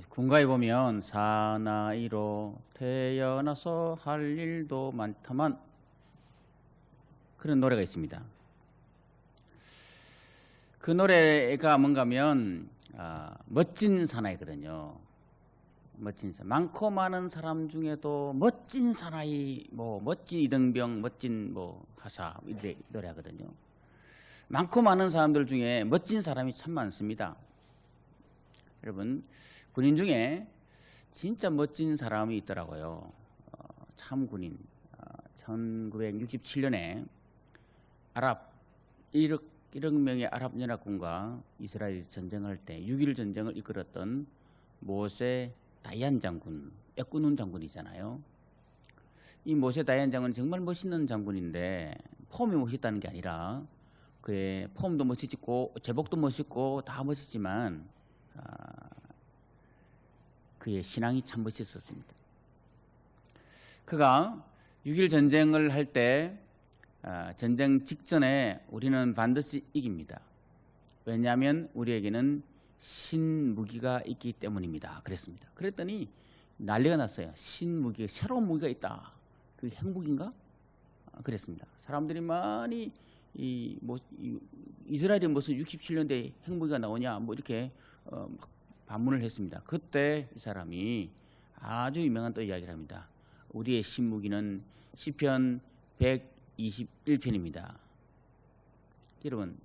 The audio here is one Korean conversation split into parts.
군가에 보면 사나이로 태어나서 할 일도 많다만 그런 노래가 있습니다. 그 노래가 뭔가면 멋진 사나이거든요. 멋진 사나이. 많고 많은 사람 중에도 멋진 사나이, 멋진 이등병, 멋진 하사 이 노래하거든요. 많고 많은 사람들 중에 멋진 사람이 참 많습니다. 여러분, 군인 중에 진짜 멋진 사람이 있더라고요. 참 군인. 1967년에 아랍 1억 명의 아랍 연합군과 이스라엘 전쟁할 때 6.1 전쟁을 이끌었던 모세 다얀 장군, 애꾸눈 장군이잖아요. 이 모세 다얀 장군은 정말 멋있는 장군인데 폼이 멋있다는 게 아니라 그의 폼도 멋있고 제복도 멋있고 다 멋있지만 그의 신앙이 참 멋있었습니다. 그가 6.1 전쟁을 할 때 전쟁 직전에 우리는 반드시 이깁니다. 왜냐하면 우리에게는 신무기가 있기 때문입니다. 그랬습니다. 그랬더니 난리가 났어요. 신무기, 새로운 무기가 있다. 그 핵무기인가? 그랬습니다. 사람들이 많이 이스라엘이 무슨 67년대 핵무기가 나오냐 이렇게 반문을 했습니다. 그때 이 사람이 아주 유명한 또 이야기를 합니다. 우리의 신무기는 시편 121편입니다. 여러분,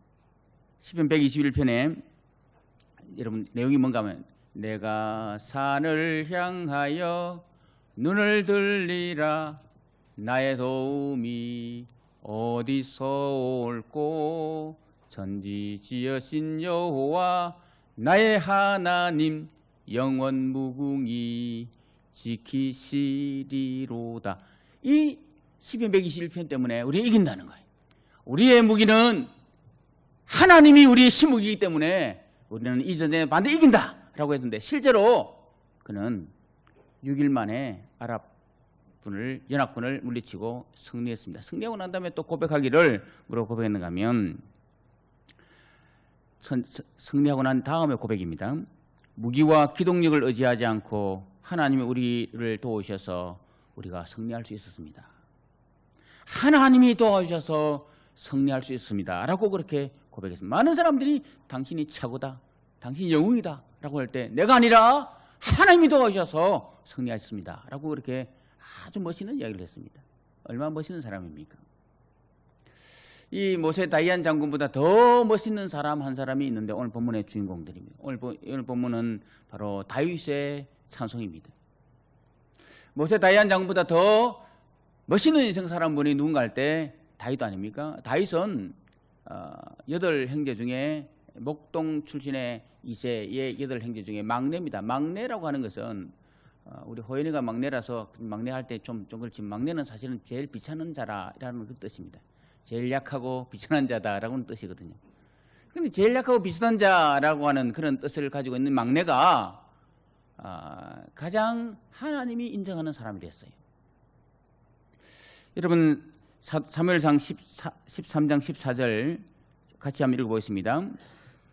시편 121편에 여러분 내용이 뭔가 하면 내가 산을 향하여 눈을 들리라 나의 도움이 어디서 올꼬 천지 지으신 여호와 나의 하나님 영원 무궁히 지키시리로다. 이 시편 121편 때문에 우리가 이긴다는 거예요. 우리의 무기는 하나님이 우리의 신무기이기 때문에 우리는 이 전쟁에 반드시 이긴다라고 했는데 실제로 그는 6일 만에 아랍 연합군을 물리치고 승리했습니다. 승리하고 난 다음에 또 고백하기를 뭐라고 고백했는가 하면 승리하고 난 다음에 고백입니다. 무기와 기동력을 의지하지 않고 하나님이 우리를 도우셔서 우리가 승리할 수 있었습니다. 하나님이 도와주셔서 승리할 수 있습니다 라고 그렇게 고백했습니다. 많은 사람들이 당신이 최고다, 당신이 영웅이다 라고 할 때 내가 아니라 하나님이 도와주셔서 승리하셨습니다 라고 그렇게 아주 멋있는 이야기를 했습니다. 얼마나 멋있는 사람입니까? 이 모세 다이안 장군보다 더 멋있는 사람 한 사람이 있는데 오늘 본문의 주인공들입니다. 오늘 본문은 바로 다윗의 찬송입니다. 모세 다이안 장군보다 더 멋있는 인생 사람 분이 누군가 할 때 다윗 아닙니까? 다윗은 8형제 중에 목동 출신의 이세의 8형제 중에 막내입니다. 막내라고 하는 것은 우리 호연이가 막내라서 막내할 때 좀 그렇지만 막내는 사실은 제일 비천한 자라라는 그 뜻입니다. 제일 약하고 비천한 자다라고는 뜻이거든요. 그런데 제일 약하고 비천한 자라고 하는 그런 뜻을 가지고 있는 막내가 가장 하나님이 인정하는 사람이 됐어요. 여러분 사무엘상 13장 14절 같이 한번 읽어보겠습니다.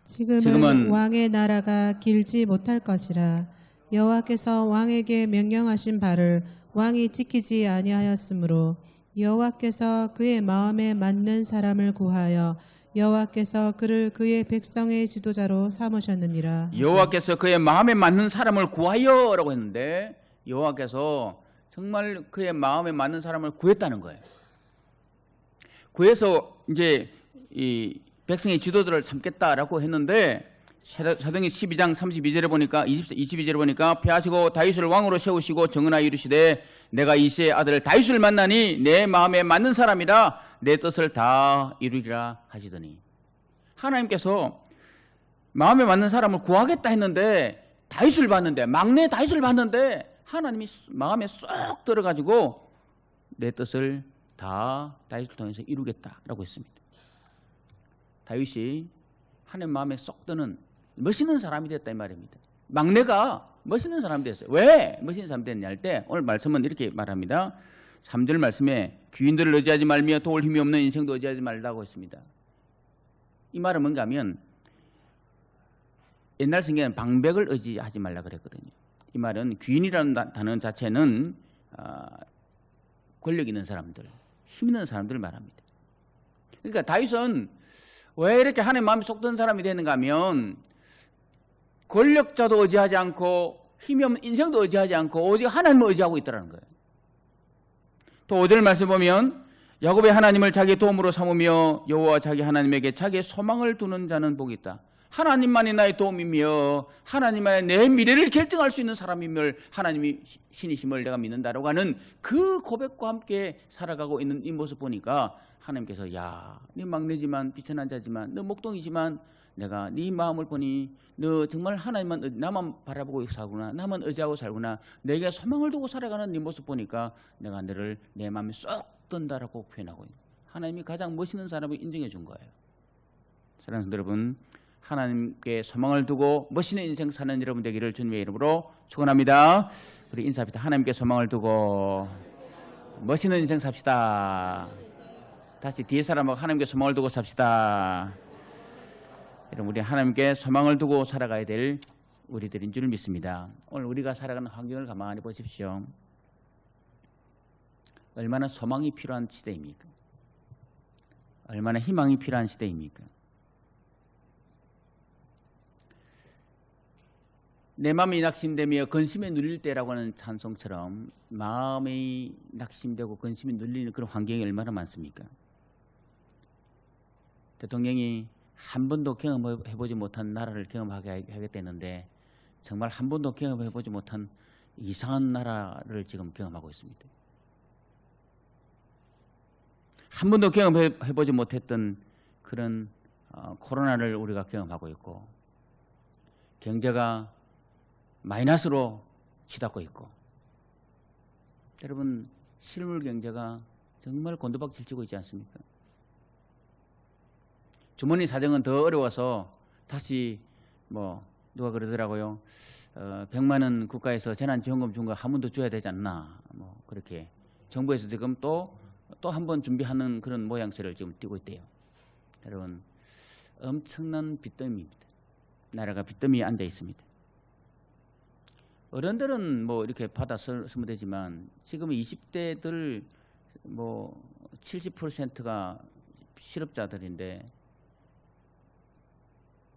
지금은 왕의 나라가 길지 못할 것이라 여호와께서 왕에게 명령하신 바를 왕이 지키지 아니하였으므로 여호와께서 그의 마음에 맞는 사람을 구하여 여호와께서 그를 그의 백성의 지도자로 삼으셨느니라. 여호와께서 그의 마음에 맞는 사람을 구하여라고 했는데 여호와께서 정말 그의 마음에 맞는 사람을 구했다는 거예요. 구해서 이제 이 백성의 지도자를 삼겠다라고 했는데 사도행전 12장 32절에 보니까 22절에 보니까 패하시고 다윗을 왕으로 세우시고 정언하여 이르시되 내가 이새의 아들 다윗을 만나니 내 마음에 맞는 사람이라 내 뜻을 다 이루리라 하시더니 하나님께서 마음에 맞는 사람을 구하겠다 했는데 다윗을 봤는데 막내 다윗을 봤는데 하나님이 마음에 쏙 들어가지고 내 뜻을 다 다윗을 통해서 이루겠다라고 했습니다. 다윗이 하나님 마음에 쏙 드는 멋있는 사람이 됐다 이 말입니다. 막내가 멋있는 사람이 됐어요. 왜 멋있는 사람이 됐냐 할 때 오늘 말씀은 이렇게 말합니다. 3절 말씀에 귀인들을 의지하지 말며 도울 힘이 없는 인생도 의지하지 말라고 했습니다. 이 말은 뭔가 하면 옛날 성경에는 방백을 의지하지 말라 그랬거든요. 이 말은 귀인이라는 단어 자체는 권력 있는 사람들, 힘 있는 사람들을 말합니다. 그러니까 다윗은 왜 이렇게 하나님 마음에 쏙 드는 사람이 되는가 하면 권력자도 의지하지 않고 힘이 없는 인생도 의지하지 않고 오직 하나님을 의지하고 있다는 거예요. 또 5절 말씀 보면 야곱의 하나님을 자기 도움으로 삼으며 여호와 자기 하나님에게 자기의 소망을 두는 자는 복이 있다. 하나님만이 나의 도움이며 하나님만이 내 미래를 결정할 수 있는 사람임을 하나님이 신이심을 내가 믿는다라고 하는 그 고백과 함께 살아가고 있는 이 모습 보니까 하나님께서 야, 네 막내지만 비천한 자지만 너 목동이지만 내가 네 마음을 보니 너 정말 하나님만 나만 바라보고 살구나, 나만 의지하고 살구나, 내게 소망을 두고 살아가는 네 모습 보니까 내가 너를 내 마음에 쏙 든다라고 표현하고 있는 하나님이 가장 멋있는 사람을 인정해 준 거예요. 사랑하는 여러분, 하나님께 소망을 두고 멋있는 인생 사는 여러분 되기를 주님의 이름으로 축원합니다. 우리 인사합시다. 하나님께 소망을 두고 멋있는 인생 삽시다. 다시 뒤에 사람하고 하나님께 소망을 두고 삽시다. 여러분, 우리 하나님께 소망을 두고 살아가야 될 우리들인 줄 믿습니다. 오늘 우리가 살아가는 환경을 가만히 보십시오. 얼마나 소망이 필요한 시대입니까? 얼마나 희망이 필요한 시대입니까? 내 마음이 낙심되며 근심에 눌릴 때라고 하는 찬송처럼 마음이 낙심되고 근심이 눌리는 그런 환경이 얼마나 많습니까? 대통령이 한 번도 경험해보지 못한 나라를 경험하게 하겠다는데 정말 한 번도 경험해보지 못한 이상한 나라를 지금 경험하고 있습니다. 한 번도 경험해보지 못했던 그런 코로나를 우리가 경험하고 있고 경제가 마이너스로 치닫고 있고 여러분 실물 경제가 정말 곤두박질 치고 있지 않습니까? 주머니 사정은 더 어려워서 다시 누가 그러더라고요. 100만 원 국가에서 재난지원금 준 거 한 번 더 줘야 되지 않나 그렇게 정부에서 지금 또 한 번 준비하는 그런 모양새를 지금 띄고 있대요. 여러분 엄청난 빚더미입니다. 나라가 빚더미에 앉아 있습니다. 어른들은 이렇게 받아 쓰면 되지만 지금 20대들 70%가 실업자들인데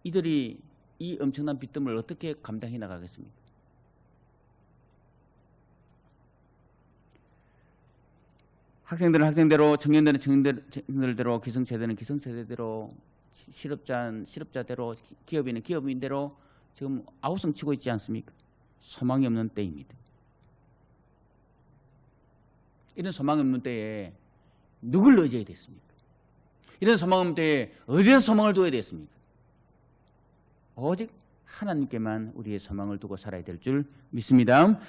이들이 이 엄청난 빚더미를 어떻게 감당해 나가겠습니까? 학생들은 학생대로, 청년들은 청년들대로, 기성세대는 기성세대대로, 실업자대로, 기업인은 기업인대로 지금 아우성 치고 있지 않습니까? 소망이 없는 때입니다. 이런 소망이 없는 때에 누굴 의지해야 됐습니까? 이런 소망 없는 때에 어디에 소망을 둬야 됐습니까? 오직 하나님께만 우리의 소망을 두고 살아야 될 줄 믿습니다.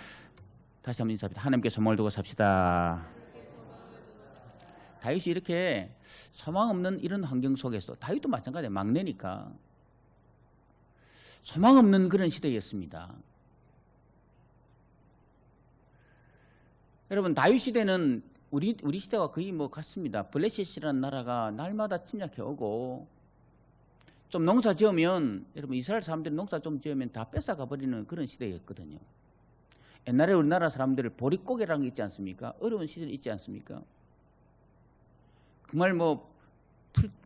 다시 한번 인사합니다. 하나님께 소망을 두고 삽시다. 다윗이 이렇게 소망 없는 이런 환경 속에서 다윗도 마찬가지예요. 막내니까 소망 없는 그런 시대였습니다. 여러분 다윗 시대는 우리 시대와 거의 같습니다. 블레셋이라는 나라가 날마다 침략해 오고 좀 농사 지으면 여러분 이스라엘 사람들이 농사 좀 지으면 다 뺏어가 버리는 그런 시대였거든요. 옛날에 우리나라 사람들 보릿고개라는 게 있지 않습니까? 어려운 시절이 있지 않습니까? 정말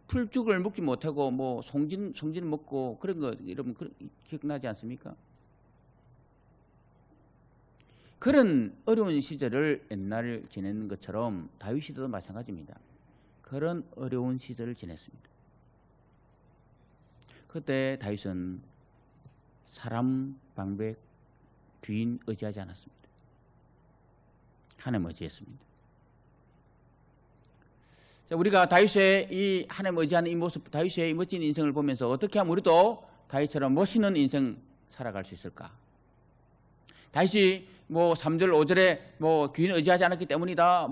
풀죽을 먹지 못하고 송진 먹고 그런 거 여러분 기억나지 않습니까? 그런 어려운 시절을 옛날에 지내는 것처럼 다윗 시대도 마찬가지입니다. 그런 어려운 시절을 지냈습니다. 그때 다윗은 사람 방백 귀인 의지하지 않았습니다. 하나님 의지했습니다. 자, 우리가 다윗의 이 하나님 의지하는 이 모습, 다윗의 이 멋진 인생을 보면서 어떻게 하면 우리도 다윗처럼 멋있는 인생 살아갈 수 있을까? 다윗이 3절 5절에 귀인 의지하지 않았기 때문이다.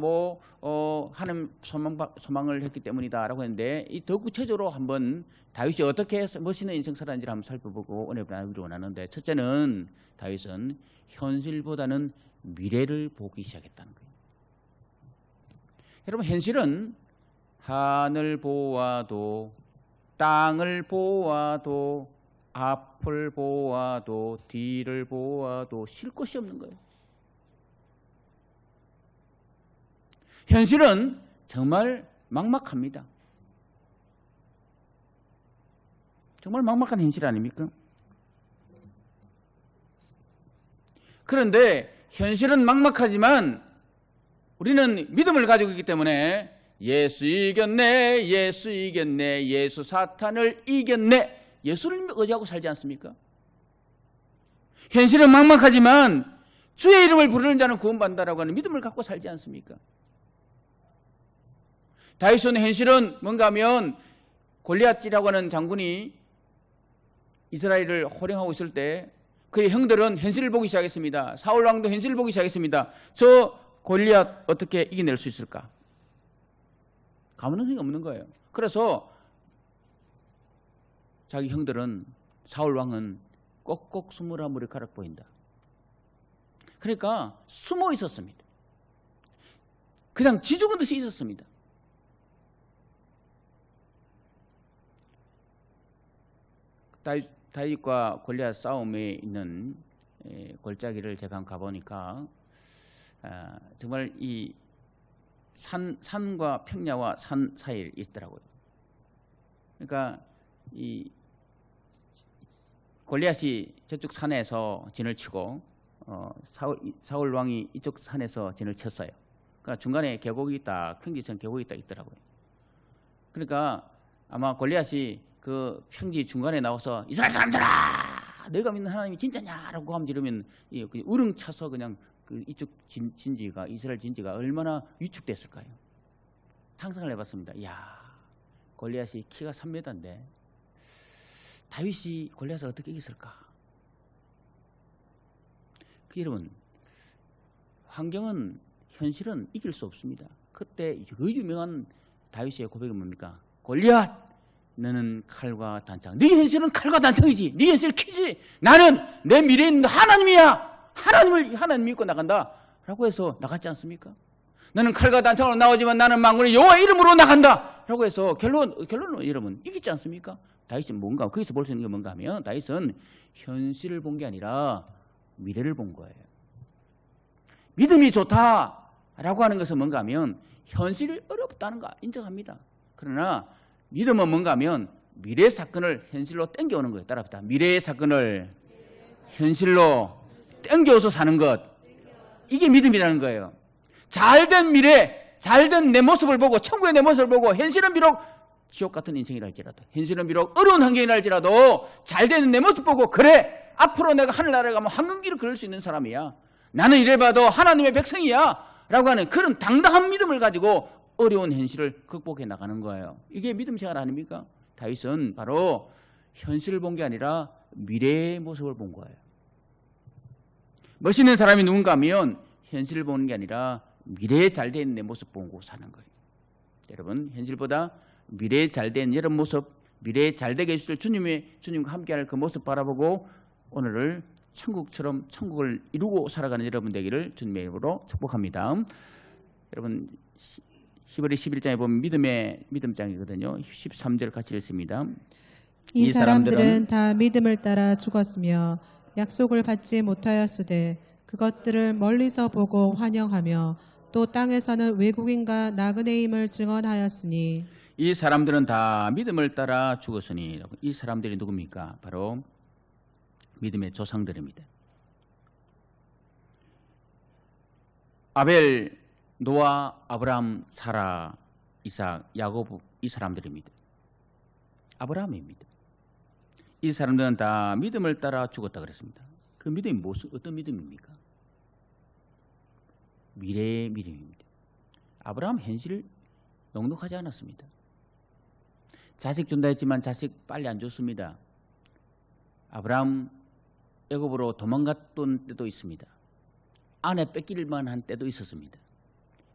하나님 소망을 했기 때문이다라고 했는데 이 더 구체적으로 한번 다윗이 어떻게 멋있는 인생 살았는지를 한번 살펴보고 은혜를 나누기를 원하는데 첫째는 다윗은 현실보다는 미래를 보기 시작했다는 거예요. 여러분 현실은 하늘 보아도 땅을 보아도 앞을 보아도 뒤를 보아도 쉴 곳이 없는 거예요. 현실은 정말 막막합니다. 정말 막막한 현실 아닙니까? 그런데 현실은 막막하지만 우리는 믿음을 가지고 있기 때문에 예수 이겼네, 예수 이겼네, 예수 사탄을 이겼네, 예수를 의지하고 살지 않습니까? 현실은 막막하지만 주의 이름을 부르는 자는 구원받는다라고 하는 믿음을 갖고 살지 않습니까? 다윗은 현실은 뭔가 하면 골리앗이라고 하는 장군이 이스라엘을 호령하고 있을 때 그의 형들은 현실을 보기 시작했습니다. 사울 왕도 현실을 보기 시작했습니다. 저 골리앗 어떻게 이겨낼 수 있을까? 가능성이 없는 거예요. 그래서 자기 형들은 사울 왕은 꼭꼭 숨으라 머리카락 보인다. 그러니까 숨어 있었습니다. 그냥 지죽은 듯이 있었습니다. 다윗과 골리앗 싸움에 있는 골짜기를 제가 가보니까 정말 이 산과 평야와 산 사이에 있더라고요. 그러니까 이 골리앗이 저쪽 산에서 진을 치고 사울 왕이 이쪽 산에서 진을 쳤어요. 그러니까 중간에 계곡이 있다, 평지처럼 계곡이 있더라고요. 그러니까 아마 골리앗이 그 평지 중간에 나와서 이스라엘 사람들아, 너희가 믿는 하나님이 진짜냐라고 하면 이러면 우릉 차서 그냥 그 이쪽 진지가 이스라엘 진지가 얼마나 위축됐을까요? 상상을 해봤습니다. 이야, 골리앗이 키가 3m인데 다윗이 골리앗을 어떻게 이겼을까? 여러분, 환경은 현실은 이길 수 없습니다. 그때 그 유명한 다윗의 고백이 뭡니까? 골리앗, 너는 칼과 단창. 네 현실은 칼과 단창이지. 네 현실 키지. 나는 내 미래는 하나님이야. 하나님 믿고 나간다. 라고 해서 나갔지 않습니까? 너는 칼과 단창으로 나오지만 나는 만군의 여호와 이름으로 나간다. 라고 해서 결론은 여러분 이기지 않습니까? 다윗은 뭔가 거기서 볼 수 있는 게 뭔가 하면 다윗은 현실을 본 게 아니라 미래를 본 거예요. 믿음이 좋다라고 하는 것은 뭔가 하면 현실이 어렵다는 거 인정합니다. 그러나 믿음은 뭔가 하면 미래 사건을 현실로 땡겨오는 거예요. 따라합시다. 미래의 사건을 현실로 땡겨서 사는 것. 이게 믿음이라는 거예요. 잘된 미래, 잘된 내 모습을 보고 천국의 내 모습을 보고 현실은 비록 지옥 같은 인생이라 할지라도 현실은 비록 어려운 환경이라 할지라도 잘된 내 모습 보고 그래 앞으로 내가 하늘나라에 가면 황금길을 걸을 수 있는 사람이야. 나는 이래봐도 하나님의 백성이야 라고 하는 그런 당당한 믿음을 가지고 어려운 현실을 극복해 나가는 거예요. 이게 믿음 생활 아닙니까? 다윗은 바로 현실을 본 게 아니라 미래의 모습을 본 거예요. 멋있는 사람이 누군가 하면 현실을 보는 게 아니라 미래에 잘된 내 모습 보고 사는 거예요. 여러분, 현실보다 미래에 잘된 여러분 모습, 미래에 잘되게 해주실 주님과 함께할 그 모습 바라보고 오늘을 천국처럼 천국을 이루고 살아가는 여러분 되기를 주님의 이름으로 축복합니다. 여러분, 히브리 11장에 보면 믿음의 믿음장이거든요. 13절 같이 읽습니다. 이 사람들은 다 믿음을 따라 죽었으며 약속을 받지 못하였으되 그것들을 멀리서 보고 환영하며 또 땅에서는 외국인과 나그네임을 증언하였으니 이 사람들은 다 믿음을 따라 죽었으니 이 사람들이 누굽니까? 바로 믿음의 조상들입니다. 아벨, 노아, 아브라함, 사라, 이삭, 야곱 이 사람들입니다. 아브라함입니다. 이 사람들은 다 믿음을 따라 죽었다 그랬습니다. 그 믿음이 어떤 믿음입니까? 미래의 믿음입니다. 아브라함 현실 넉넉하지 않았습니다. 자식 준다 했지만 자식 빨리 안 줬습니다. 아브라함 애굽으로 도망갔던 때도 있습니다. 아내 뺏길만 한 때도 있었습니다.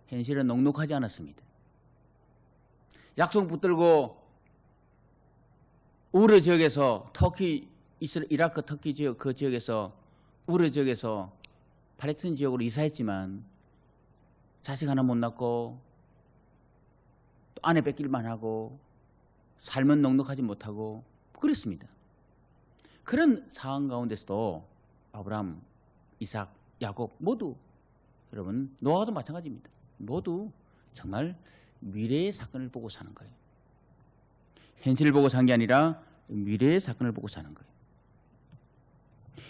현실은 넉넉하지 않았습니다. 약속 붙들고 우르 지역에서 이라크 터키 지역 그 지역에서 우르 지역에서 팔레스타인 지역으로 이사했지만 자식 하나 못 낳고 또 아내 뺏길만 하고 삶은 넉넉하지 못하고 그랬습니다. 그런 상황 가운데서도 아브라함, 이삭, 야곱 모두 여러분 노아도 마찬가지입니다. 모두 정말 미래의 사건을 보고 사는 거예요. 현실을 보고 산 게 아니라 미래의 사건을 보고 사는 거예요.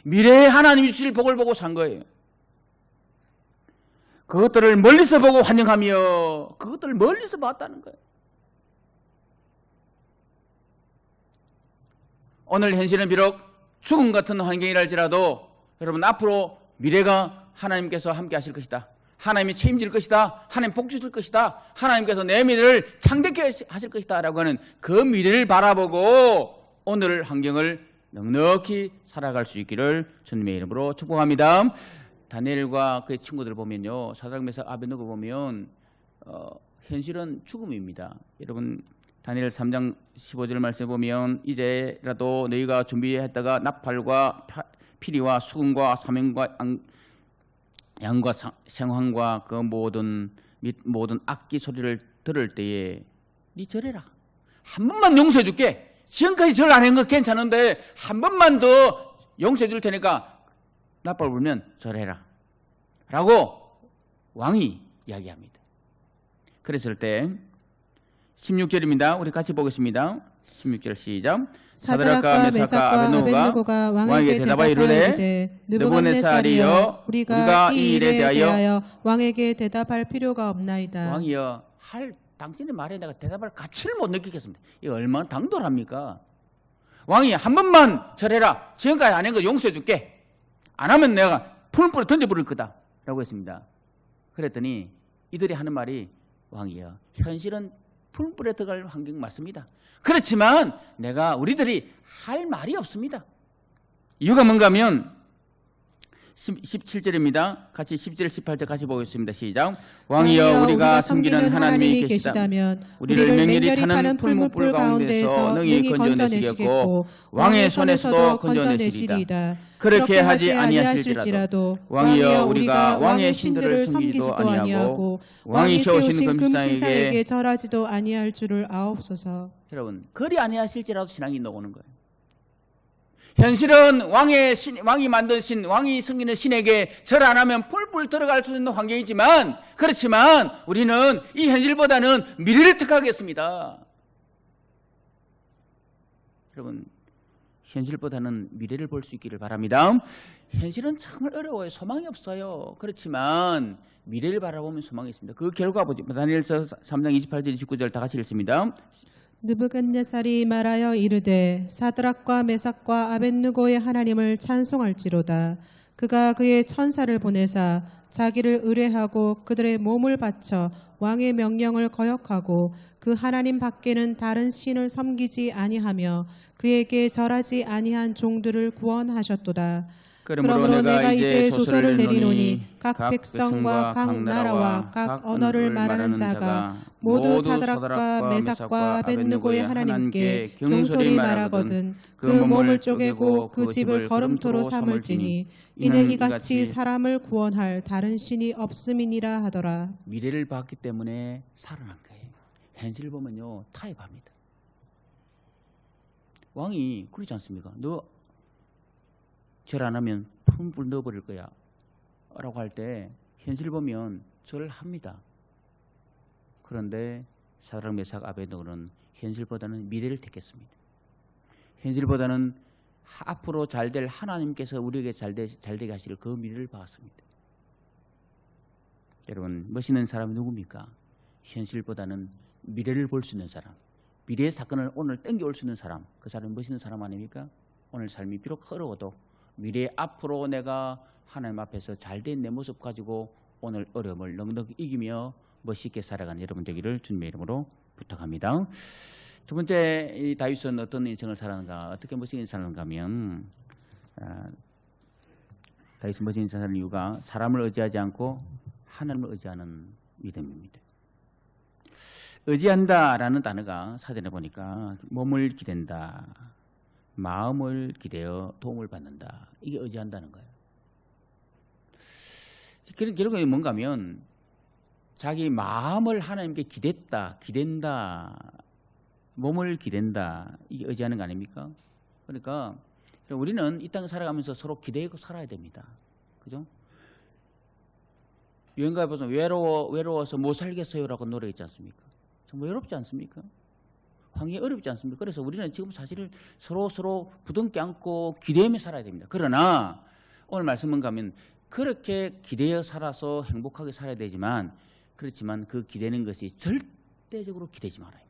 미래에 하나님이 주실 복을 보고 산 거예요. 그것들을 멀리서 보고 환영하며 그것들을 멀리서 봤다는 거예요. 오늘 현실은 비록 죽음 같은 환경이랄지라도 여러분 앞으로 미래가 하나님께서 함께 하실 것이다. 하나님이 책임질 것이다. 하나님 복 주실 것이다. 하나님께서 내 미래를 창백해 하실 것이다 라고 하는 그 미래를 바라보고 오늘 환경을 넉넉히 살아갈 수 있기를 주님의 이름으로 축복합니다. 다니엘과 그의 친구들 보면요, 사드락 메삭 아벳느고를 보면 현실은 죽음입니다. 여러분 다니엘 3장 15절 말씀에 보면 이제라도 너희가 준비했다가 나팔과 피리와 수금과 사명과 양과 생황과 그 모든 악기 소리를 들을 때에 네 절해라. 한 번만 용서해 줄게. 지금까지 절 안 한 거 괜찮은데 한 번만 더 용서해 줄 테니까 나팔 불면 절해라 라고 왕이 이야기합니다. 그랬을 때 16절입니다. 우리 같이 보겠습니다. 16절 시작. 사드락과 메삭과 아벳느고가 왕에게 대답하여 이르되 느부갓네살이여 우리가 이 일에 대하여 왕에게 대답할 필요가 없나이다. 왕이여 당신의 말에 내가 대답할 가치를 못 느끼겠습니다. 이거 얼마나 당돌합니까? 왕이 한 번만 절해라. 지금까지 안 한 거 용서해 줄게. 안 하면 내가 풀불에 던져버릴 거다 라고 했습니다. 그랬더니 이들이 하는 말이 왕이여 현실은 풀불에 들어갈 환경 맞습니다. 그렇지만 우리들이 할 말이 없습니다. 이유가 뭔가 하면 17절입니다. 같이 17절 18절 같이 보겠습니다. 시작. 왕이여 우리가 섬기는 하나님이 계시다면 우리를 맹렬히 타는 풀무불 가운데서 능히 건져내시겠고 왕의 손에서도 건져내시리이다. 그렇게 하지 아니하실지라도 왕이여 우리가 왕의 신들을 섬기지도 아니하고 왕이 세우신 금신상에게 절하지도 아니할 줄을 아옵소서. 여러분 그리 아니하실지라도 신앙이 나오는 거예요. 현실은 왕이 만든 신, 왕이 섬기는 신에게 절 안 하면 뿔뿔 들어갈 수 있는 환경이지만 그렇지만 우리는 이 현실보다는 미래를 택하겠습니다. 여러분 현실보다는 미래를 볼 수 있기를 바랍니다. 현실은 정말 어려워요. 소망이 없어요. 그렇지만 미래를 바라보면 소망이 있습니다. 그 결과 보죠. 다니엘서 3장 28절 29절 다 같이 읽습니다. 느부갓네살이 말하여 이르되 사드락과 메삭과 아벳느고의 하나님을 찬송할지로다. 그가 그의 천사를 보내사 자기를 의뢰하고 그들의 몸을 바쳐 왕의 명령을 거역하고 그 하나님 밖에는 다른 신을 섬기지 아니하며 그에게 절하지 아니한 종들을 구원하셨도다. 그러므로 내가 이제 소설을 내리노니 각 백성과 각 나라와 각 언어를 말하는 자가 모두 사드락과 메삭과 아벳느고의 하나님께 경솔히 말하거든 그 몸을 쪼개고 그 집을 거름토로 삼을지니 이는 이같이 사람을 구원할 다른 신이 없음이니라 하더라. 미래를 봤기 때문에 살아난 거예요. 현실을 보면요 타협합니다. 왕이 그렇지 않습니까? 너 절 안 하면 풀불 넣어버릴 거야 라고 할 때 현실 보면 절을 합니다. 그런데 사드락 메삭 아벳느고는 현실보다는 미래를 택했습니다. 현실보다는 앞으로 잘될 하나님께서 우리에게 잘되게 하실 그 미래를 봤습니다. 여러분 멋있는 사람이 누굽니까? 현실보다는 미래를 볼 수 있는 사람, 미래의 사건을 오늘 땡겨올 수 있는 사람, 그 사람이 멋있는 사람 아닙니까? 오늘 삶이 비록 어려워도 미래 앞으로 내가 하나님 앞에서 잘된 내 모습 가지고 오늘 어려움을 넉넉히 이기며 멋있게 살아가는 여러분 되기를 주님의 이름으로 부탁합니다. 두 번째, 이 다윗은 어떤 인생을 살았는가, 어떻게 멋있게 살았는가 하면 다윗은 멋있게 인생을 사는 이유가 사람을 의지하지 않고 하나님을 의지하는 믿음입니다. 의지한다라는 단어가 사전에 보니까 몸을 기댄다, 마음을 기대어 도움을 받는다. 이게 의지한다는 거예요. 결국에 뭔가 하면 자기 마음을 하나님께 기댄다, 몸을 기댄다. 이게 의지하는 거 아닙니까? 그러니까 우리는 이 땅에 살아가면서 서로 기대고 살아야 됩니다. 그죠? 여행가에 보면 외로워서 못 살겠어요라고 노래 있지 않습니까? 정말 외롭지 않습니까? 환경이 어렵지 않습니까? 그래서 우리는 지금 사실 서로 부둥켜 안고 기대며 살아야 됩니다. 그러나 오늘 말씀은 가면 그렇게 기대어 살아서 행복하게 살아야 되지만 그렇지만 그 기대는 것이 절대적으로 기대지 말아요.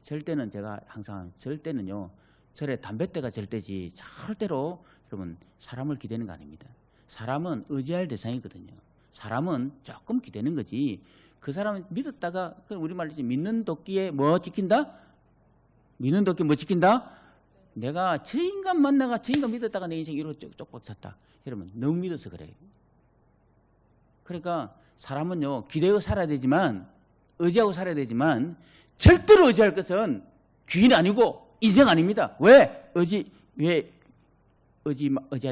절대는 제가 항상 절대는요. 절에 담뱃대가 절대지 절대로 여러분 사람을 기대는 거 아닙니다. 사람은 의지할 대상이거든요. 사람은 조금 기대는 거지. 그 사람은 믿었다가 우리말로 믿는 도끼에 뭐 지킨다? 믿는 도끼에 뭐 지킨다? 내가 저 인간 만나가 저 인간 믿었다가 내 인생 이로 쪽박 찼다. 여러분 너무 믿어서 그래요. 그러니까 사람은요 기대하고 살아야 되지만 의지하고 살아야 되지만 절대로 의지할 것은 귀인이 아니고 인생 아닙니다. 왜 의지하지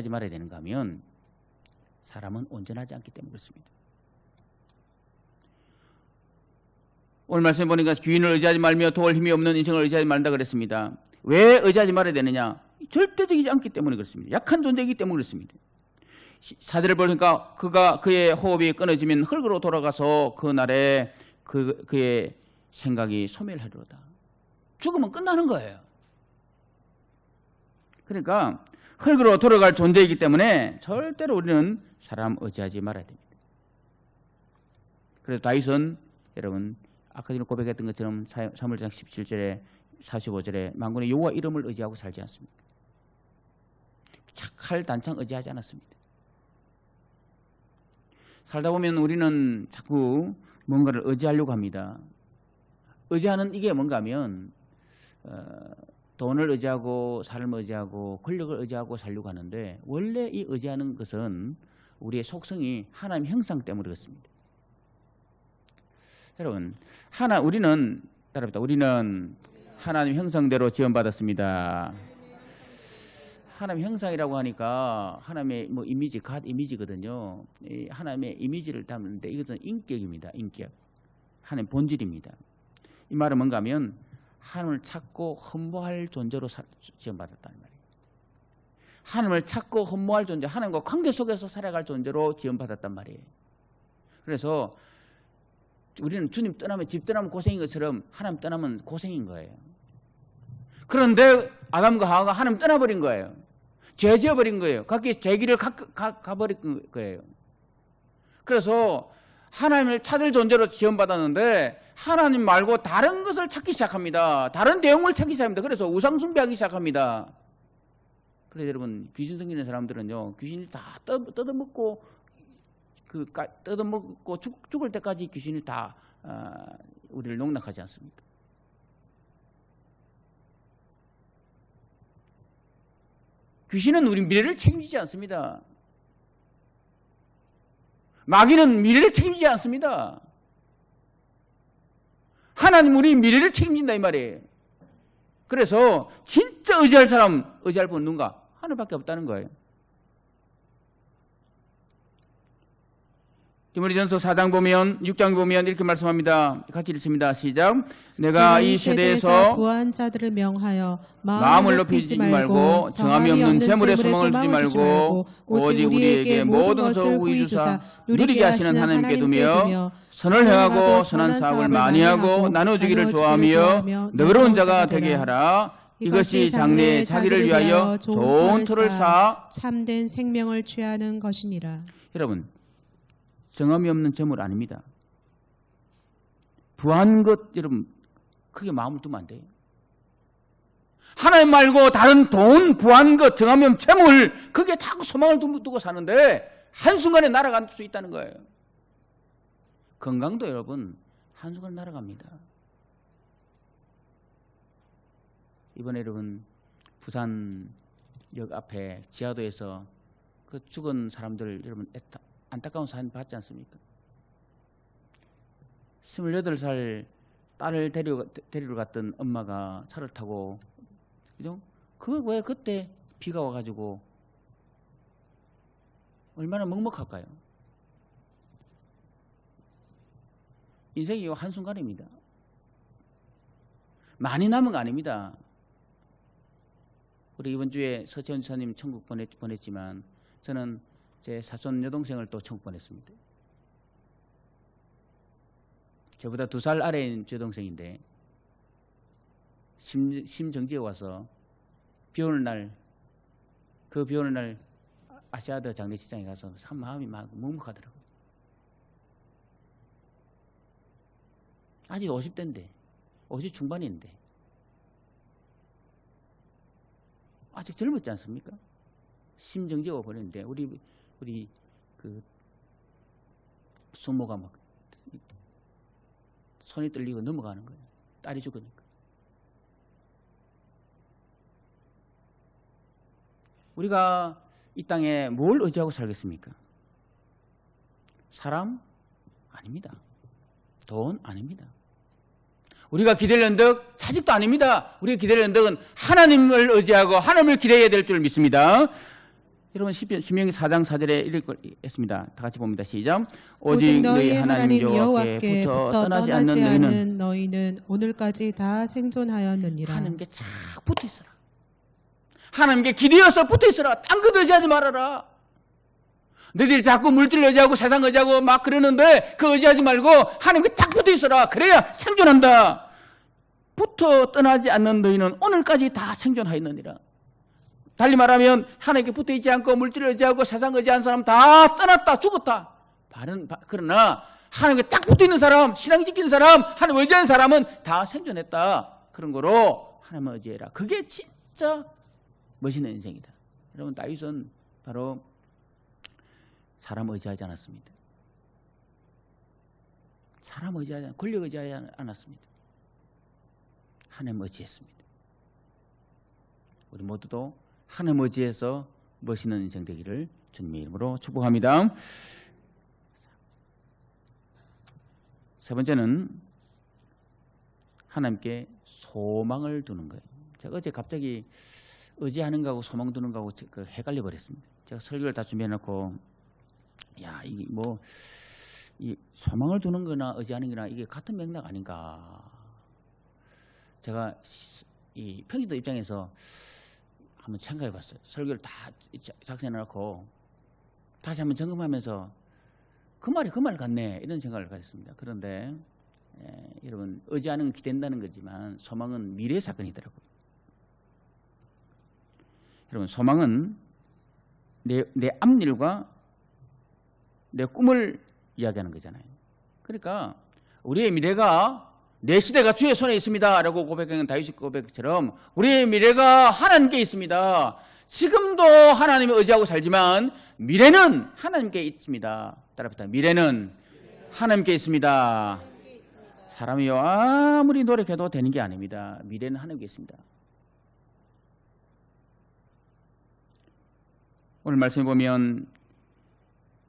말아야 되는가 하면 사람은 온전하지 않기 때문에 그렇습니다. 오늘 말씀해 보니까 귀인을 의지하지 말며 도울 힘이 없는 인생을 의지하지 말다 그랬습니다. 왜 의지하지 말아야 되느냐? 절대적이지 않기 때문에 그렇습니다. 약한 존재이기 때문에 그렇습니다. 4절을 보니까 그의 호흡이 끊어지면 흙으로 돌아가서 그날에 그의 생각이 소멸하리로다. 죽으면 끝나는 거예요. 그러니까 흙으로 돌아갈 존재이기 때문에 절대로 우리는 사람 의지하지 말아야 됩니다. 그래서 다윗은 여러분 아까 전에 고백했던 것처럼 사무엘상 17절에 45절에 만군의 여호와 이름을 의지하고 살지 않습니까? 착할 단창 의지하지 않았습니다. 살다 보면 우리는 자꾸 뭔가를 의지하려고 합니다. 의지하는 이게 뭔가 하면 돈을 의지하고 삶을 의지하고 권력을 의지하고 살려고 하는데 원래 이 의지하는 것은 우리의 속성이 하나님 형상 때문에 그렇습니다. 여러분 우리는 하나님 형상대로 지원받았습니다. 하나님 형상이라고 하니까 하나님의 뭐 이미지, 갓 이미지거든요. 하나님의 이미지를 담는데 이것은 인격입니다. 인격. 하나님 본질입니다. 이 말은 뭔가 하면 하나님을 찾고 흠모할 존재로 지원받았다는 말이에요. 하나님을 찾고 흠모할 존재, 하나님과 관계 속에서 살아갈 존재로 지원받았단 말이에요. 그래서 우리는 주님 떠나면 집 떠나면 고생인 것처럼 하나님 떠나면 고생인 거예요. 그런데 아담과 하와가 하나님 떠나버린 거예요. 죄 지어버린 거예요. 각기 제 길을 가버린 거예요. 그래서 하나님을 찾을 존재로 지원받았는데 하나님 말고 다른 것을 찾기 시작합니다. 다른 대용을 찾기 시작합니다. 그래서 우상 숭배하기 시작합니다. 그래서 여러분 귀신 생기는 사람들은요 귀신이 다 뜯어먹고 죽을 때까지 귀신이 다 우리를 농락하지 않습니까? 귀신은 우리 미래를 책임지지 않습니다. 마귀는 미래를 책임지지 않습니다. 하나님 우리 미래를 책임진다 이 말이에요. 그래서 진짜 의지할 분은 누군가? 하나님밖에 없다는 거예요. 디모데전서 4장 보면 6장 보면 이렇게 말씀합니다. 같이 읽습니다. 시작. 내가 이 세대에서 부한 자들을 명하여 마음을 높이지 말고 정함이 없는 재물에 소망을 두지 말고 오직 우리에게 모든 것을 후히 주사 누리게 하시는 하나님께 두며 선을 행하고 선한 사업을 많이 하고 나눠주기를 좋아하며 너그러운 자가 되게 하라. 이것이 장래에 자기를 위하여 좋은 터를 쌓아 참된 생명을 취하는 것이니라. 여러분 정함이 없는 재물 아닙니다. 부한 것 여러분 크게 마음을 두면 안 돼요. 하나님 말고 다른 돈, 부한 것, 정함이 없는 재물 그게 자꾸 소망을 두고 사는데 한순간에 날아갈 수 있다는 거예요. 건강도 여러분 한순간에 날아갑니다. 이번에 여러분 부산역 앞에 지하도에서 그 죽은 사람들 여러분 안타까운 사연 봤지 않습니까? 28살 딸을 데리러 갔던 엄마가 차를 타고 그죠? 왜 그때 비가 와가지고 얼마나 먹먹할까요? 인생이 한순간입니다. 많이 남은 거 아닙니다. 우리 이번 주에 서채원 지사님 천국 보냈지만 저는 제 사촌 여동생을 또 천국 보냈습니다. 저보다 2살 아래인 여동생인데 심정지에 와서 비 오는 날, 그 비 오는 날 아시아드 장례식장에 가서 참 마음이 막 먹먹하더라고요. 아직 50대인데 50 중반인데 아직 젊었지 않습니까? 심정지가 버렸는데 우리 그 숙모가 막 손이 떨리고 넘어가는 거예요. 딸이 죽으니까. 우리가 이 땅에 뭘 의지하고 살겠습니까? 사람? 아닙니다. 돈? 아닙니다. 우리가 기댈 언덕? 자식도 아닙니다. 우리가 기댈 언덕은 하나님을 의지하고 하나님을 기대해야 될 줄 믿습니다. 여러분 신명기 4장 4절에 이렇게 했습니다. 다 같이 봅니다. 시작. 오직 너희 하나님 여호와께부터 떠나지 않는 너희는 오늘까지 다 생존하였느니라. 하나님께 착 붙어 있어라. 하나님께 기대어서 붙어 있어라. 딴 것 의지하지 말아라. 너희들이 자꾸 물질 의지하고 세상 의지하고 막 그러는데 그 의지하지 말고 하나님께 딱 붙어 있어라. 그래야 생존한다. 붙어 떠나지 않는 너희는 오늘까지 다 생존하였느니라. 달리 말하면 하나님께 붙어 있지 않고 물질을 의지하고 세상 의지하는 사람 다 떠났다. 죽었다. 그러나 하나님께 딱 붙어 있는 사람, 신앙 지키는 사람, 하나님 의지하는 사람은 다 생존했다. 그런 거로 하나님을 의지해라. 그게 진짜 멋있는 인생이다. 여러분 다윗은 바로 사람 의지하지 않았습니다. 사람 의지하지 않았습니다. 권력 의지하지 않았습니다. 하나님 의지했습니다. 우리 모두도 하나님 의지해서 멋있는 인생 되기를 주님의 이름으로 축복합니다. 세 번째는 하나님께 소망을 두는 거예요. 제가 어제 갑자기 의지하는 거하고 소망 두는 거하고 헷갈려 버렸습니다. 제가 설교를 다 준비해놓고 야, 이게 뭐 이 소망을 두는 거나 의지하는 거나 이게 같은 맥락 아닌가. 제가 이 평신도 입장에서 한번 생각해 봤어요. 설교를 다 작성해놓고 다시 한번 점검하면서 그 말이 그 말 같네 이런 생각을 가졌습니다. 그런데 여러분 의지하는 건 기댄다는 거지만 소망은 미래 사건이더라고요. 여러분 소망은 내 앞일과 내 꿈을 이야기하는 거잖아요. 그러니까 우리의 미래가 내 시대가 주의 손에 있습니다 라고 고백하는 다윗의 고백처럼 우리의 미래가 하나님께 있습니다. 지금도 하나님을 의지하고 살지만 미래는 하나님께 있습니다. 따라붙어 미래는 하나님께 있습니다. 사람이요 아무리 노력해도 되는 게 아닙니다. 미래는 하나님께 있습니다. 오늘 말씀해 보면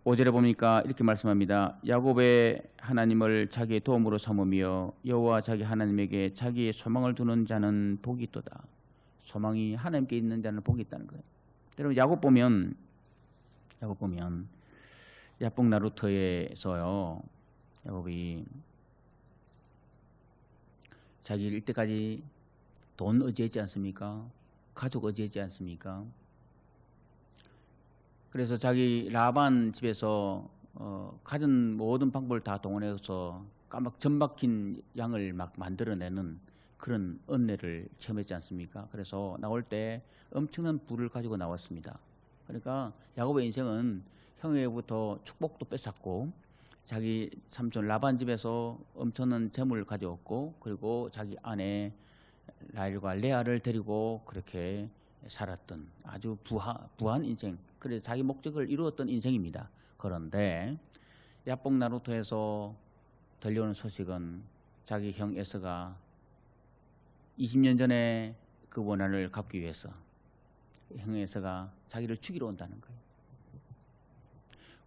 5절에 보니까 이렇게 말씀합니다. 야곱의 하나님을 자기의 도움으로 삼으며 여호와 자기 하나님에게 자기의 소망을 두는 자는 복이 있도다. 소망이 하나님께 있는 자는 복이 있다는 거예요. 여러분 야곱 보면 야복 나루터에서요 야곱이 자기 이때까지 돈 의지했지 않습니까? 가족 의지했지 않습니까? 그래서 자기 라반 집에서 가진 모든 방법을 다 동원해서 까막 전박힌 양을 막 만들어내는 그런 은혜를 체험했지 않습니까? 그래서 나올 때 엄청난 부를 가지고 나왔습니다. 그러니까 야곱의 인생은 형에게부터 축복도 뺏었고 자기 삼촌 라반 집에서 엄청난 재물을 가져왔고 그리고 자기 아내 라헬과 레아를 데리고 그렇게 살았던 아주 부한 인생, 그래서 자기 목적을 이루었던 인생입니다. 그런데 야복 나루토에서 들려오는 소식은 자기 형 에서가 20년 전에 그 원한을 갚기 위해서 형 에서가 자기를 죽이러 온다는 거예요.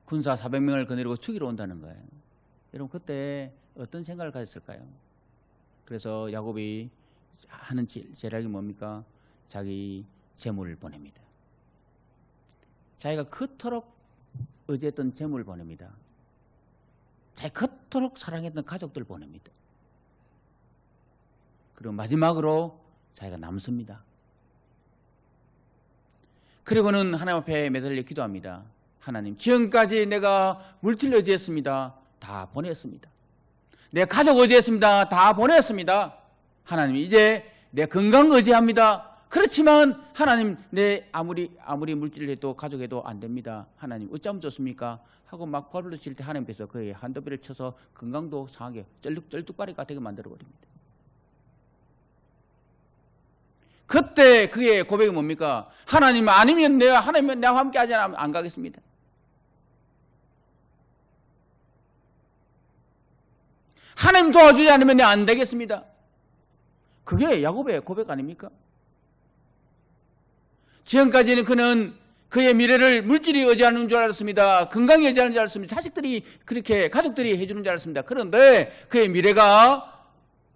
군사 400명을 거느리고 죽이러 온다는 거예요. 여러분 그때 어떤 생각을 가졌을까요? 그래서 야곱이 하는 제락이 뭡니까? 자기 재물을 보냅니다. 자기가 그토록 의지했던 재물을 보냅니다. 자기가 그토록 사랑했던 가족들 보냅니다. 그리고 마지막으로 자기가 남습니다. 그리고는 하나님 앞에 매달려 기도합니다. 하나님, 지금까지 내가 물질을 의지했습니다. 다 보냈습니다. 내 가족 의지했습니다. 다 보냈습니다. 하나님, 이제 내 건강 의지합니다. 그렇지만 하나님, 내 아무리 물질을 해도 가족해도 안 됩니다. 하나님, 어쩌면 좋습니까? 하고 막 벌을 칠 때 하나님께서 그의 한도비를 쳐서 건강도 상하게 쩔뚝빠리가 되게 만들어버립니다. 그때 그의 고백이 뭡니까? 하나님 아니면 하나님은 나와 함께 하지 않으면 안 가겠습니다. 하나님 도와주지 않으면 내가 안 되겠습니다. 그게 야곱의 고백 아닙니까? 지금까지는 그는 그의 미래를 물질이 의지하는 줄 알았습니다. 건강이 의지하는 줄 알았습니다. 가족들이 해주는 줄 알았습니다. 그런데 그의 미래가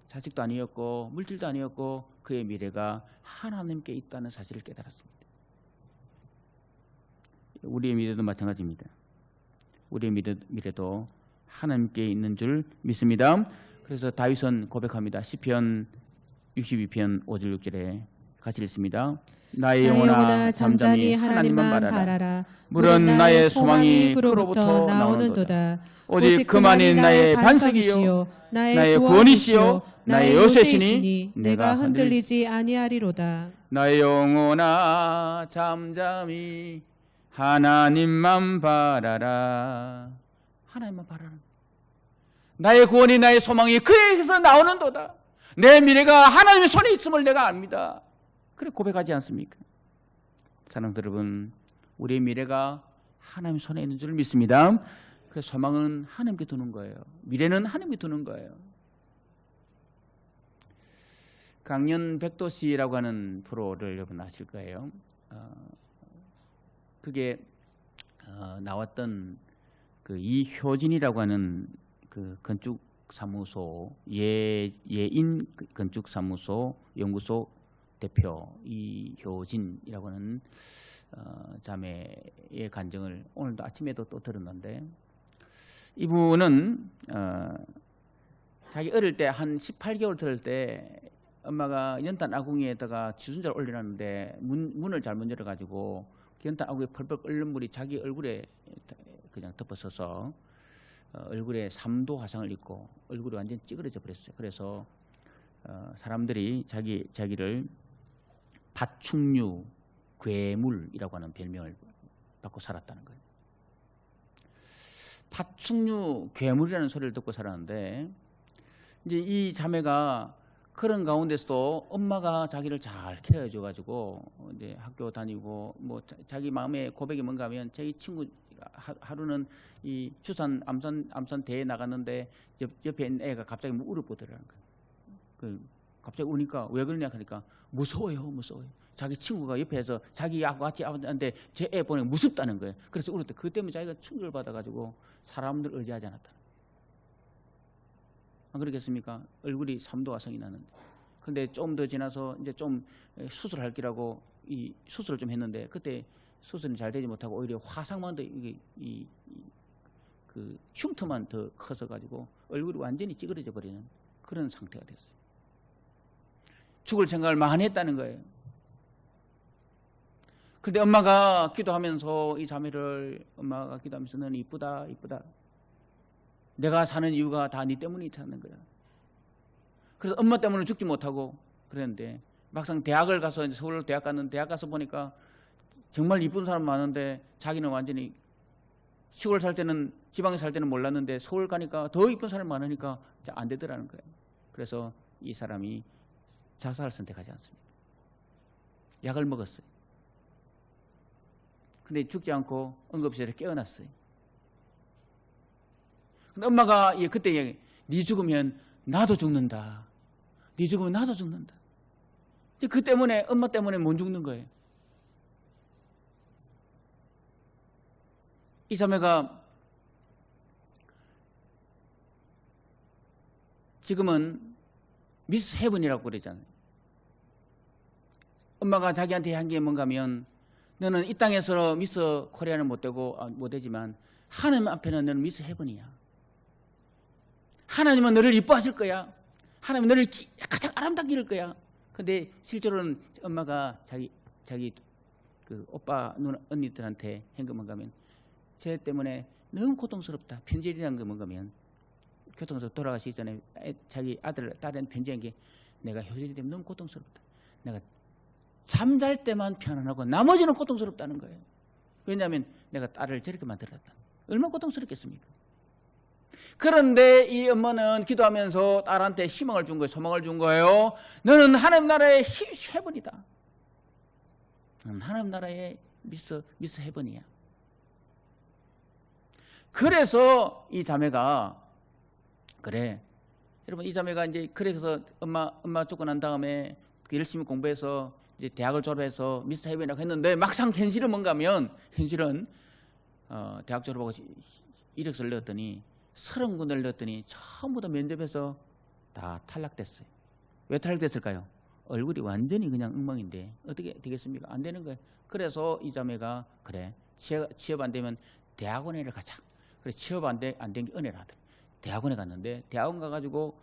자식도 아니었고 물질도 아니었고 그의 미래가 하나님께 있다는 사실을 깨달았습니다. 우리의 미래도 마찬가지입니다. 우리의 미래도 하나님께 있는 줄 믿습니다. 그래서 다윗은 고백합니다. 시편 62편 5절 6절에 같이 읽습니다. 나의 영혼아 잠잠히 하나님만 바라라. 물은 나의 소망이 그로부터 나오는도다. 오직 그만이 나의 반석이요 나의 구원이시요 나의 요새시니 내가 흔들리지 아니하리로다. 나의 영혼아 잠잠히 하나님만 바라라. 하나님만 바라라. 나의 구원이 나의 소망이 그에게서 나오는도다. 내 미래가 하나님의 손에 있음을 내가 압니다. 그래 고백하지 않습니까? 사랑하는 여러분, 우리의 미래가 하나님의 손에 있는 줄 믿습니다. 그래서 소망은 하나님께 두는 거예요. 미래는 하나님께 두는 거예요. 강연 백도시라고 하는 프로를 여러분 아실 거예요. 그게 나왔던 그 이효진이라고 하는 그 건축사무소 예인 건축사무소 연구소 대표 이효진이라고 하는 자매의 간증을 오늘도 아침에도 또 들었는데, 이분은 자기 어릴 때 한 18개월 들을 때 엄마가 연탄 아궁이에다가 지순자를 올려놨는데 문을 잘못 열어가지고 연탄 아궁이에 펄펄 끓는 물이 자기 얼굴에 그냥 덮어서서 얼굴에 3도 화상을 입고 얼굴이 완전히 찌그러져 버렸어요. 그래서 사람들이 자기를 파충류 괴물이라고 하는 별명을 받고 살았다는 거예요. 파충류 괴물이라는 소리를 듣고 살았는데, 이제 이 자매가 그런 가운데서도 엄마가 자기를 잘 케어해 가지고 이제 학교 다니고 뭐 자기 마음의 고백이 뭔가 하면 자기 친구 하루는 이 추산 암산 대회 나갔는데 옆에 있는 애가 갑자기 울어보더라는 거예요. 갑자기 우니까 왜 그러냐 하니까 무서워요. 자기 친구가 옆에서 자기하고 같이 하는데 제 애 보니 무섭다는 거예요. 그래서 울었대. 그 때문에 자기가 충격을 받아가지고 사람들 의지하지 않았다. 안 그러겠습니까? 얼굴이 3도 화상이 나는데. 근데 좀 더 지나서 이제 좀 수술할 기라고 이 수술을 좀 했는데, 그때 수술이 잘 되지 못하고 오히려 화상만 더 그 흉터만 더 커서 가지고 얼굴이 완전히 찌그러져 버리는 그런 상태가 됐어요. 죽을 생각을 많이 했다는 거예요. 그런데 엄마가 기도하면서 이 자매를 엄마가 기도하면서 너는 이쁘다. 내가 사는 이유가 다 네 때문에 있다는 거야. 그래서 엄마 때문에 죽지 못하고 그랬는데, 막상 대학을 가서 이제 서울 대학 갔는데 대학 가서 보니까 정말 이쁜 사람 많은데 자기는 완전히 시골 살 때는 지방에 살 때는 몰랐는데 서울 가니까 더 이쁜 사람 많으니까 안 되더라는 거예요. 그래서 이 사람이 자살을 선택하지 않습니다. 약을 먹었어요. 근데 죽지 않고 응급실에 깨어났어요. 근데 엄마가 그때 네 죽으면 나도 죽는다. 네 죽으면 나도 죽는다. 그 때문에 엄마 때문에 못 죽는 거예요. 이 자매가 지금은 미스 헤븐이라고 그러잖아요. 엄마가 자기한테 한 게 뭔가 하면, 너는 이 땅에서 미스 코리아는 못 되지만 하나님 앞에는 너는 미스 헤븐이야. 하나님은 너를 이뻐하실 거야. 하나님은 너를 가장 아름답게 이룰 거야. 근데 실제로는 엄마가 자기 그 오빠 누나 언니들한테 현금을 가면 쟤 때문에 너무 고통스럽다. 편지라는 거 먹으면 교통에서 돌아가시기 전에 자기 아들 딸한테 편지한 게 내가 효질이 때문에 너무 고통스럽다. 내가 잠잘 때만 편안하고 나머지는 고통스럽다는 거예요. 왜냐하면 내가 딸을 저렇게 만들었다. 얼마나 고통스럽겠습니까? 그런데 이 엄마는 기도하면서 딸한테 희망을 준 거예요. 소망을 준 거예요. 너는 하나님 나라의 해븐이다. 너는 하나님 나라의 미스 해븐이야. 그래서 이 자매가 그래. 여러분 이 자매가 이제 그래서 엄마 죽고 난 다음에 열심히 공부해서 이제 대학을 졸업해서 미스 해븐이라고 했는데 막상 현실은 뭔가 하면 현실은 대학 졸업하고 이력서를 넣었더니 30군데를 넣었더니 전부 다 면접에서 다 탈락됐어요. 왜 탈락됐을까요? 얼굴이 완전히 그냥 엉망인데 어떻게 되겠습니까? 안 되는 거예요. 그래서 이 자매가 그래 취업 안 되면 대학원에를 가자. 그래서 취업 안 된 게 은혜를 하더라. 대학원에 갔는데 대학원 가가지고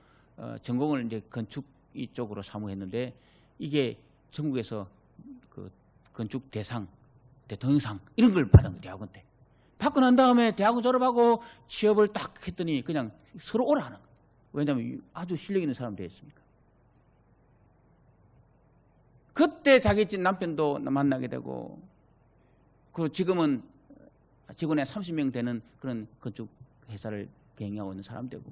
전공을 이제 건축 이쪽으로 사무했는데 이게 전국에서 그 건축 대상, 대통령상 이런 걸 받은 거예요. 대학원 때. 받고 난 다음에 대학원 졸업하고 취업을 딱 했더니 그냥 서로 오라 하는 거예요. 왜냐하면 아주 실력 있는 사람 되었으니까. 그때 자기 집 남편도 만나게 되고 그리고 지금은 직원의 30명 되는 그런 건축 회사를 경영하고 있는 사람 되고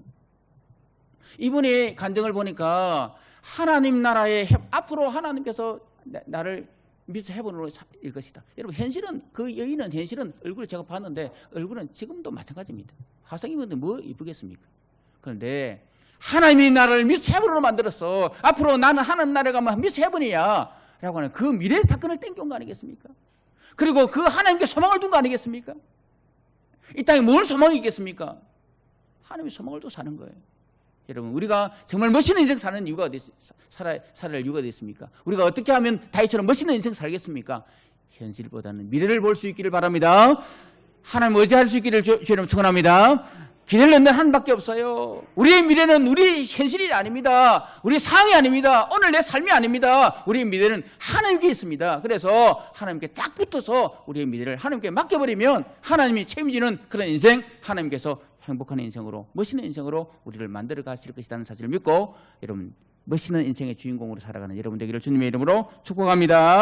이분의 간증을 보니까 하나님 나라의 앞으로 하나님께서 나를 미스 헤븐으로 일 것이다. 여러분 현실은 그 여인은 현실은 얼굴을 제가 봤는데 얼굴은 지금도 마찬가지입니다. 화성이면 뭐 이쁘겠습니까? 그런데 하나님이 나를 미스 헤븐으로 만들었어. 앞으로 나는 하나님 나라에 가면 미스 헤븐이야 라고 하는 그 미래 사건을 땡겨온 거 아니겠습니까? 그리고 그 하나님께 소망을 둔 거 아니겠습니까? 이 땅에 뭘 소망이 있겠습니까? 하나님의 소망을 또 사는 거예요. 여러분 우리가 정말 멋있는 인생 사는 이유가 살아야 할 이유가 어디 있습니까? 우리가 어떻게 하면 다윗처럼 멋있는 인생 살겠습니까? 현실보다는 미래를 볼 수 있기를 바랍니다. 하나님 의지할 수 있기를 주님 축원합니다. 기대를 넣는 하나님밖에 없어요. 우리의 미래는 우리 현실이 아닙니다. 우리 상황이 아닙니다. 오늘 내 삶이 아닙니다. 우리의 미래는 하나님께 있습니다. 그래서 하나님께 딱 붙어서 우리의 미래를 하나님께 맡겨버리면 하나님이 책임지는 그런 인생, 하나님께서 행복한 인생으로, 멋있는 인생으로 우리를 만들어 가실 것이라는 사실을 믿고 여러분 멋있는 인생의 주인공으로 살아가는 여러분 되기를 주님의 이름으로 축복합니다.